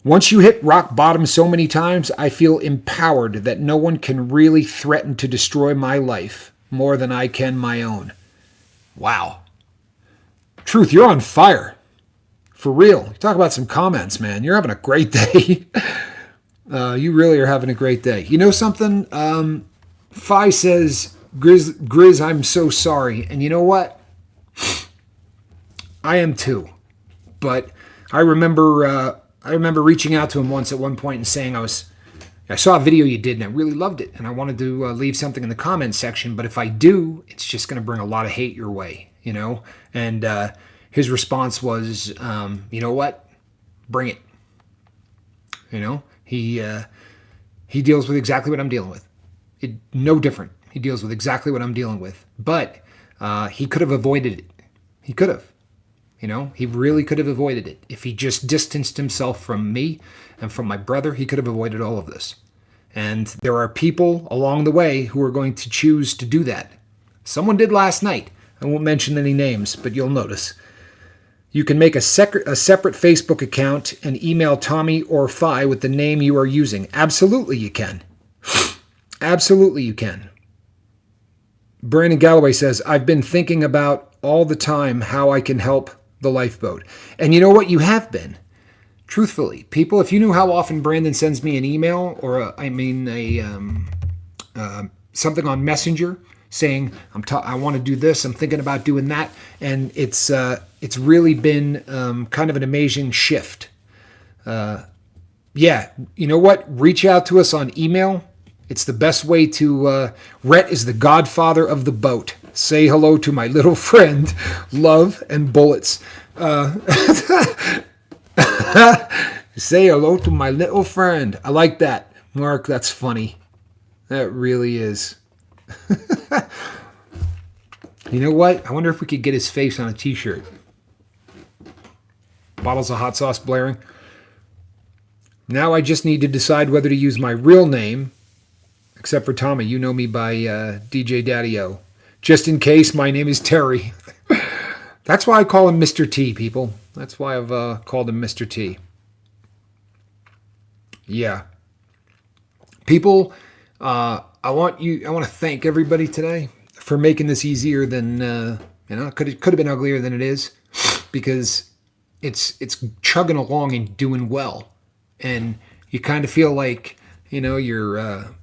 S1: Once you hit rock bottom so many times, I feel empowered that no one can really threaten to destroy my life more than I can my own. Wow. Truth, you're on fire. For real. Talk about some comments, man. You're having a great day. You really are having a great day. You know something? Fi says, Grizz, I'm so sorry. And you know what? I am too. But I remember reaching out to him once at one point and saying I saw a video you did and I really loved it, and I wanted to leave something in the comments section, but if I do, it's just going to bring a lot of hate your way, And his response was, you know what? Bring it. He deals with exactly what I'm dealing with. No different. He deals with exactly what I'm dealing with. But he could have avoided it. He could have. He really could have avoided it. If he just distanced himself from me and from my brother, he could have avoided all of this. And there are people along the way who are going to choose to do that. Someone did last night. I won't mention any names, but you'll notice. You can make a separate Facebook account and email Tommy or Fi with the name you are using. Absolutely you can. Absolutely you can. Brandon Galloway says, I've been thinking about all the time how I can help the lifeboat. And you know what? You have been. Truthfully, people, if you knew how often Brandon sends me an email or something on Messenger saying, I want to do this, I'm thinking about doing that, and it's really been kind of an amazing shift. Yeah, you know what? Reach out to us on email. It's the best way to. Rhett is the godfather of the boat. Say hello to my little friend, Love and Bullets. Say hello to my little friend. I like that. Mark, that's funny. That really is. You know what? I wonder if we could get his face on a t-shirt. Bottles of hot sauce blaring. Now I just need to decide whether to use my real name, except for Tommy. You know me by DJ Daddy-O. Just in case, my name is Terry. That's why I call him Mr. T, people. That's why I've called him Mr. T. Yeah. People, I want to thank everybody today for making this easier than It could have been uglier than it is, because it's chugging along and doing well, and you kind of feel like you're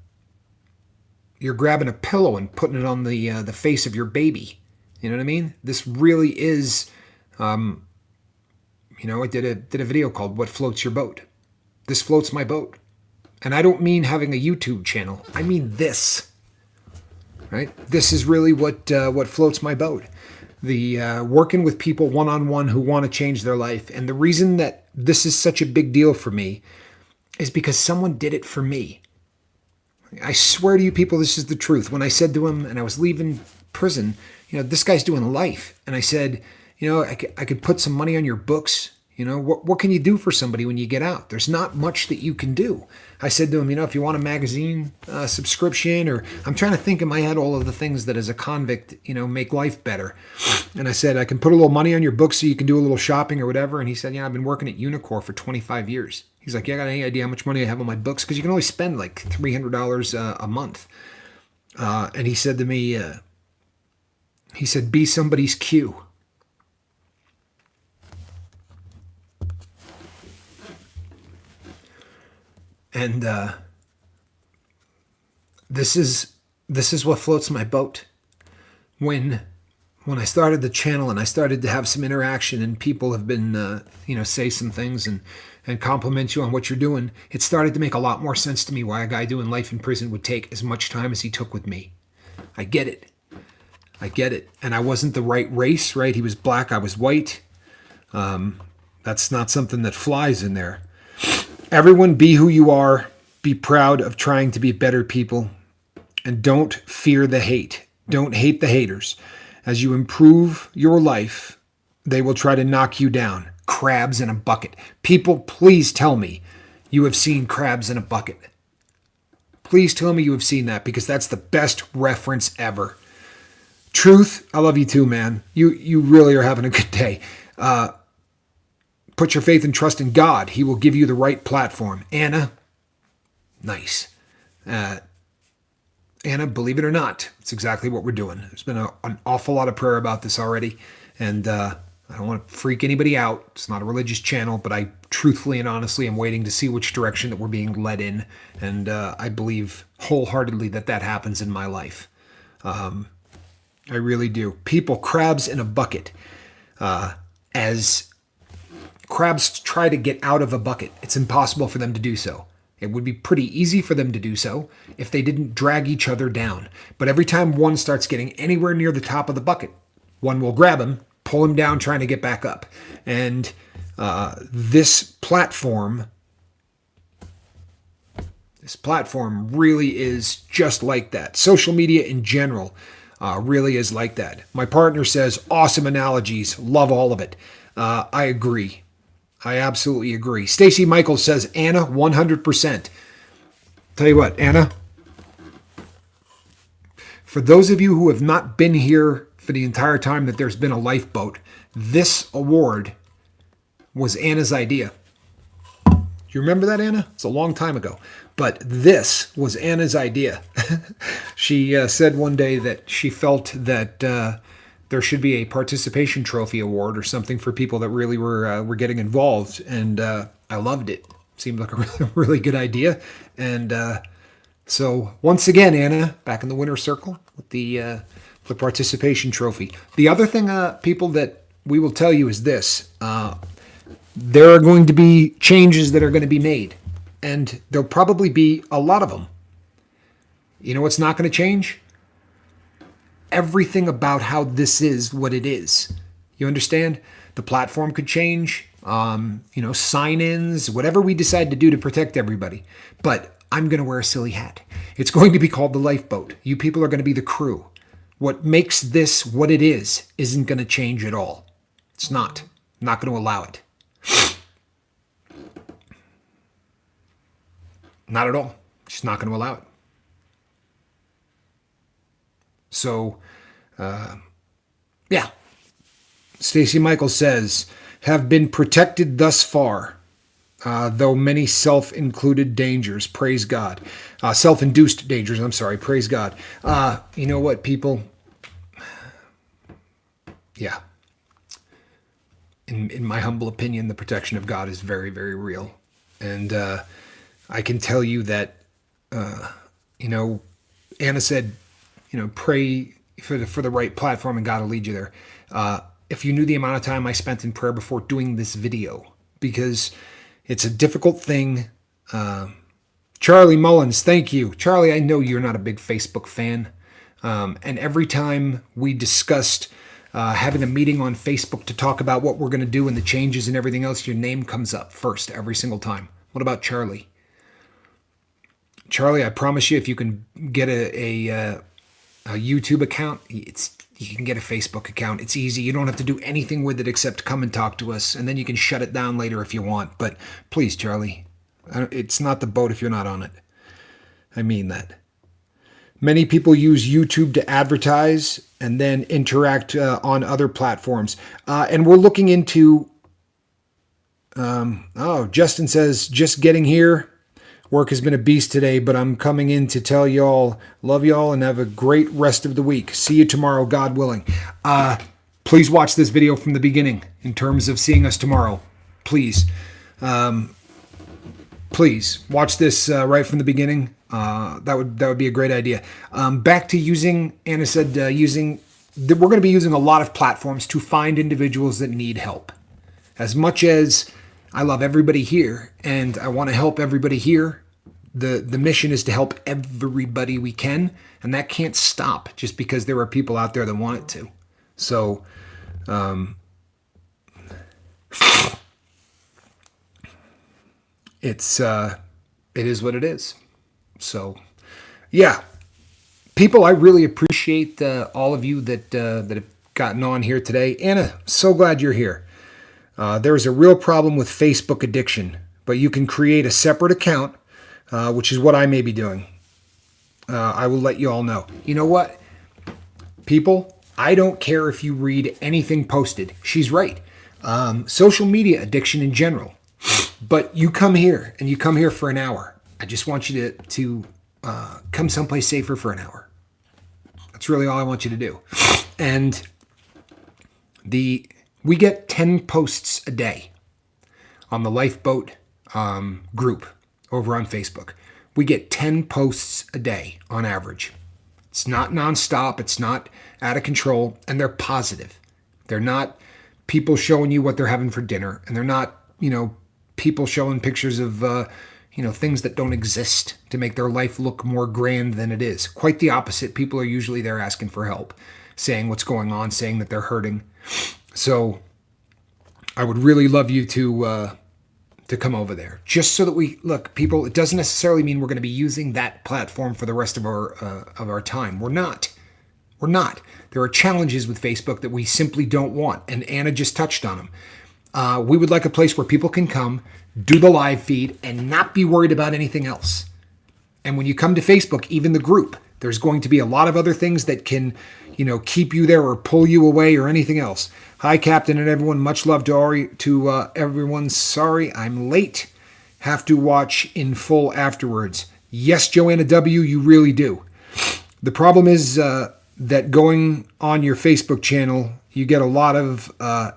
S1: grabbing a pillow and putting it on the face of your baby. You know what I mean? This really is. I did a video called "What Floats Your Boat." This floats my boat, and I don't mean having a YouTube channel. I mean this. Right? This is really what floats my boat. The working with people one-on-one who want to change their life. And the reason that this is such a big deal for me is because someone did it for me. I swear to you people, this is the truth. When I said to him, and I was leaving prison, this guy's doing life. And I said, I could put some money on your books. What can you do for somebody when you get out? There's not much that you can do. I said to him, if you want a magazine subscription, or I'm trying to think in my head all of the things that as a convict, make life better. And I said, I can put a little money on your books so you can do a little shopping or whatever. And he said, I've been working at Unicor for 25 years. He's like, I got any idea how much money I have on my books? Because you can only spend like $300 a month. And he said to me, be somebody's Q. And this is what floats my boat. When I started the channel and I started to have some interaction, and people have been say some things and compliment you on what you're doing, it started to make a lot more sense to me why a guy doing life in prison would take as much time as he took with me. I get it. And I wasn't the right race, right? He was black, I was white. That's not something that flies in there. Everyone be who you are. Be proud of trying to be better people. And don't fear the hate. Don't hate the haters. As you improve your life, they will try to knock you down. Crabs in a bucket. People, please tell me you have seen crabs in a bucket. Please tell me you have seen that, because that's the best reference ever. Truth, I love you too, man. You really are having a good day. Put your faith and trust in God. He will give you the right platform. Anna, nice. Anna, believe it or not, it's exactly what we're doing. There's been an awful lot of prayer about this already, and I don't want to freak anybody out. It's not a religious channel, but I truthfully and honestly am waiting to see which direction that we're being led in, and I believe wholeheartedly that happens in my life. I really do. People, crabs in a bucket. As crabs try to get out of a bucket, it's impossible for them to do so. It would be pretty easy for them to do so if they didn't drag each other down. But every time one starts getting anywhere near the top of the bucket, one will grab him, pull him down, trying to get back up. And this platform really is just like that. Social media in general really is like that. My partner says, awesome analogies, love all of it. I agree. I absolutely agree. Stacy Michaels says, Anna, 100%. Tell you what, Anna, for those of you who have not been here for the entire time that there's been a lifeboat, this award was Anna's idea. Do you remember that, Anna? It's a long time ago. But this was Anna's idea. She said one day that she felt that there should be a participation trophy award or something for people that really were getting involved. And I loved it. Seemed like a really good idea. And so once again, Anna, back in the winner's circle with the participation trophy. The other thing, people, that we will tell you is this. There are going to be changes that are going to be made. And there'll probably be a lot of them. You know what's not going to change? Everything about how this is what it is. You understand? The platform could change, sign-ins, whatever we decide to do to protect everybody. But I'm going to wear a silly hat. It's going to be called the lifeboat. You people are going to be the crew. What makes this what it is isn't going to change at all. It's not. I'm not going to allow it. Not at all. Just not going to allow it. So, yeah. Stacy Michaels says, have been protected thus far, though many self-included dangers. Praise God. Self-induced dangers, I'm sorry. Praise God. You know what, people? yeah, in my humble opinion, the protection of God is very, very real. And I can tell you that, you know, Anna said, you know, pray for the right platform and God will lead you there. If you knew the amount of time I spent in prayer before doing this video, because it's a difficult thing. Charlie Mullins, thank you. Charlie, I know you're not a big Facebook fan. And every time we discussed having a meeting on Facebook to talk about what we're going to do and the changes and everything else, your name comes up first every single time. What about Charlie? Charlie, I promise you, if you can get a YouTube account, you can get a Facebook account. It's easy. You don't have to do anything with it except come and talk to us, and then you can shut it down later if you want. But please, Charlie, it's not the boat if you're not on it. I mean that. Many people use YouTube to advertise and then interact on other platforms. And we're looking into, Justin says, just getting here. Work has been a beast today, but I'm coming in to tell y'all, love y'all, and have a great rest of the week. See you tomorrow, God willing. Please watch this video from the beginning in terms of seeing us tomorrow. Please. Please watch this right from the beginning. That would be a great idea. Back to using, Anna said, we're going to be using a lot of platforms to find individuals that need help. As much as I love everybody here and I want to help everybody here, the mission is to help everybody we can, and that can't stop just because there are people out there that want it to. So, it is what it is. So, yeah, people, I really appreciate all of you that have gotten on here today. Anna, so glad you're here. There is a real problem with Facebook addiction, but you can create a separate account, which is what I may be doing. I will let you all know. You know what, people? I don't care if you read anything posted. She's right. Social media addiction in general. But you come here, and you come here for an hour. I just want you to come someplace safer for an hour. That's really all I want you to do. And we get 10 posts a day on the lifeboat group over on Facebook. We get 10 posts a day on average. It's not nonstop. It's not out of control. And they're positive. They're not people showing you what they're having for dinner. And they're not, people showing pictures of, things that don't exist to make their life look more grand than it is. Quite the opposite. People are usually there asking for help, saying what's going on, saying that they're hurting. So I would really love you to come over there, just so that we look, people. It doesn't necessarily mean we're going to be using that platform for the rest of our time. We're not. There are challenges with Facebook that we simply don't want, and Anna just touched on them. We would like a place where people can come, do the live feed, and not be worried about anything else. And when you come to Facebook, even the group, there's going to be a lot of other things that can, keep you there or pull you away or anything else. Hi, Captain and everyone. Much love to everyone. Sorry, I'm late. Have to watch in full afterwards. Yes, Joanna W., you really do. The problem is that going on your Facebook channel, you get a lot of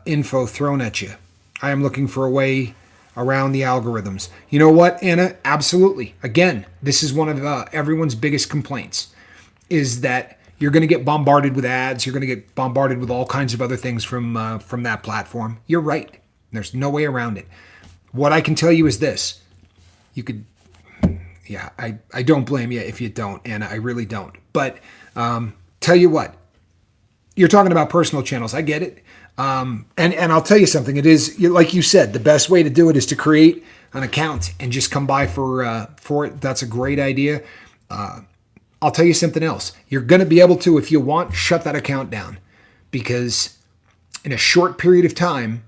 S1: info thrown at you. I am looking for a way around the algorithms. You know what, Anna? Absolutely. Again, this is one of everyone's biggest complaints, is that you're going to get bombarded with ads. You're going to get bombarded with all kinds of other things from that platform. You're right. There's no way around it. What I can tell you is this. You could, I don't blame you if you don't, Anna. I really don't. But tell you what, you're talking about personal channels. I get it. And I'll tell you something. It is, like you said, the best way to do it is to create an account and just come by for it. That's a great idea. I'll tell you something else. You're going to be able to, if you want, shut that account down, because in a short period of time,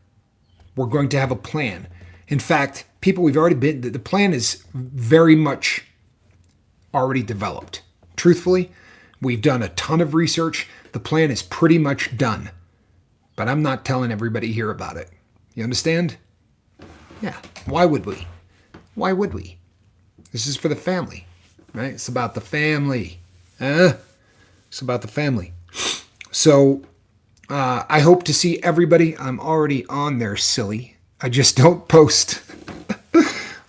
S1: we're going to have a plan. In fact, people, we've already been, the plan is very much already developed. Truthfully, we've done a ton of research. The plan is pretty much done, but I'm not telling everybody here about it. You understand? Yeah. Why would we? Why would we? This is for the family, right? It's about the family. It's about the family. So I hope to see everybody. I'm already on there, silly. I just don't post.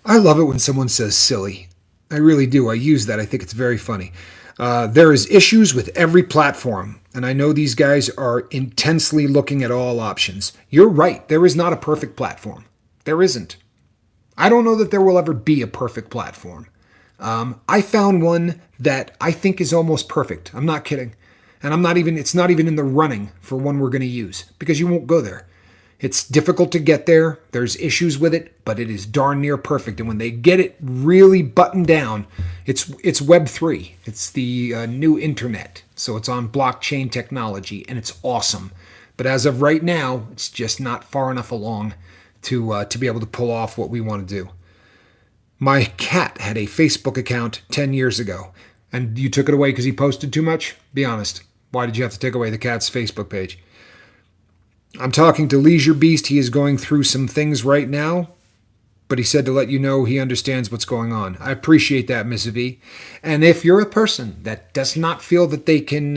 S1: I love it when someone says silly. I really do. I use that. I think it's very funny. There is issues with every platform, and I know these guys are intensely looking at all options. You're right. There is not a perfect platform. There isn't. I don't know that there will ever be a perfect platform. I found one that I think is almost perfect. I'm not kidding. And it's not even in the running for one we're going to use because you won't go there. It's difficult to get there. There's issues with it, but it is darn near perfect. And when they get it really buttoned down, it's Web3. It's the new internet. So it's on blockchain technology, and it's awesome. But as of right now, it's just not far enough along to be able to pull off what we want to do. My cat had a Facebook account 10 years ago, and you took it away because he posted too much? Be honest. Why did you have to take away the cat's Facebook page? I'm talking to Leisure Beast. He is going through some things right now, but he said to let you know he understands what's going on. I appreciate that, Miss V. And if you're a person that does not feel that they can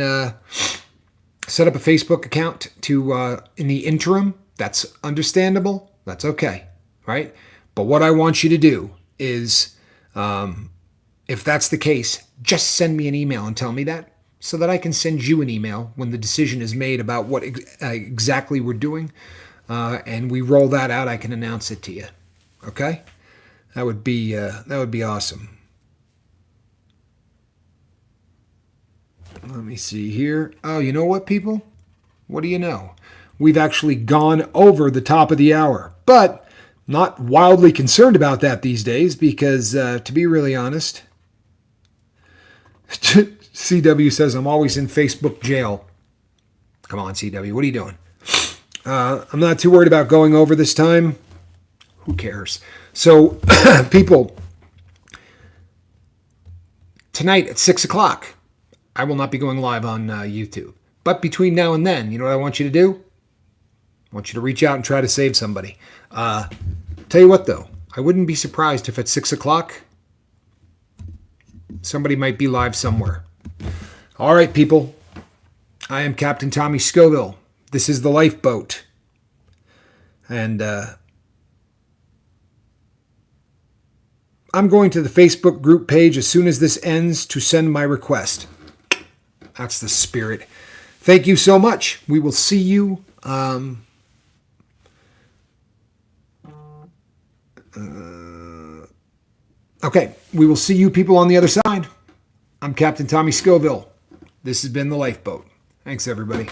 S1: set up a Facebook account to in the interim, that's understandable. That's okay, right? But what I want you to do is, if that's the case, just send me an email and tell me that, so that I can send you an email when the decision is made about what exactly we're doing, and we roll that out. I can announce it to you. Okay, that would be awesome. Let me see here. Oh, you know what, people? What do you know? We've actually gone over the top of the hour, but not wildly concerned about that these days because, to be really honest, CW says I'm always in Facebook jail. Come on, CW, what are you doing? I'm not too worried about going over this time. Who cares? So, people, tonight at 6 o'clock, I will not be going live on YouTube. But between now and then, you know what I want you to do? I want you to reach out and try to save somebody. Tell you what, though, I wouldn't be surprised if at 6 o'clock, somebody might be live somewhere. All right, people. I am Captain Tommy Scoville. This is the Lifeboat. And I'm going to the Facebook group page as soon as this ends to send my request. That's the spirit. Thank you so much. We will see you. Okay, we will see you people on the other side. I'm Captain Tommy Scoville. This has been the Lifeboat. Thanks, everybody.